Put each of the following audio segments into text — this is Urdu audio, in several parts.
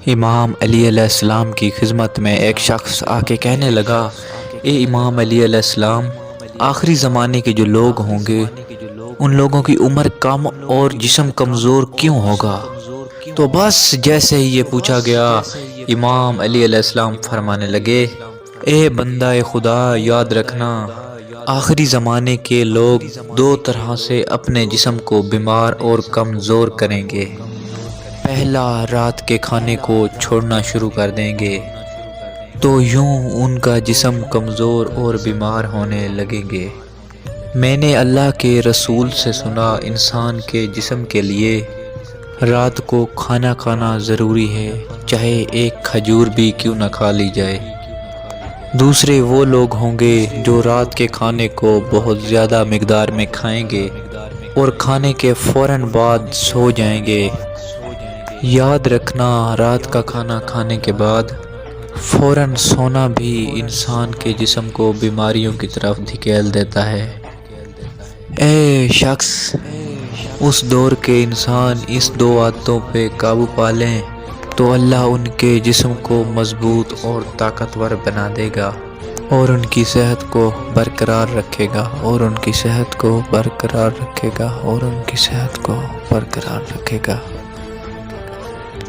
امام علی علیہ السلام کی خدمت میں ایک شخص آ کے کہنے لگا، اے امام علی علیہ السلام، آخری زمانے کے جو لوگ ہوں گے ان لوگوں کی عمر کم اور جسم کمزور کیوں ہوگا؟ تو بس جیسے ہی یہ پوچھا گیا، امام علی علیہ السلام فرمانے لگے، اے بندہ خدا، یاد رکھنا آخری زمانے کے لوگ دو طرح سے اپنے جسم کو بیمار اور کمزور کریں گے۔ پہلا، رات کے کھانے کو چھوڑنا شروع کر دیں گے تو یوں ان کا جسم کمزور اور بیمار ہونے لگیں گے۔ میں نے اللہ کے رسول سے سنا، انسان کے جسم کے لیے رات کو کھانا کھانا ضروری ہے، چاہے ایک کھجور بھی کیوں نہ کھا لی جائے۔ دوسرے وہ لوگ ہوں گے جو رات کے کھانے کو بہت زیادہ مقدار میں کھائیں گے اور کھانے کے فوراً بعد سو جائیں گے۔ یاد رکھنا، رات کا کھانا کھانے کے بعد فوراً سونا بھی انسان کے جسم کو بیماریوں کی طرف دھکیل دیتا ہے۔ اے شخص، اس دور کے انسان اس دو عادتوں پہ قابو پا لیں تو اللہ ان کے جسم کو مضبوط اور طاقتور بنا دے گا اور ان کی صحت کو برقرار رکھے گا اور ان کی صحت کو برقرار رکھے گا اور ان کی صحت کو برقرار رکھے گا۔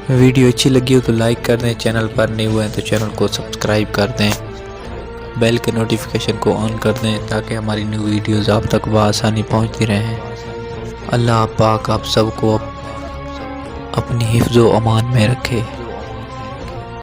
ویڈیو اچھی لگی ہو تو لائک کر دیں، چینل پر نئے ہوئے ہیں تو چینل کو سبسکرائب کر دیں، بیل کے نوٹیفیکیشن کو آن کر دیں تاکہ ہماری نیو ویڈیوز آپ تک بآسانی پہنچتی رہیں۔ اللہ پاک آپ سب کو اپنی حفظ و امان میں رکھے۔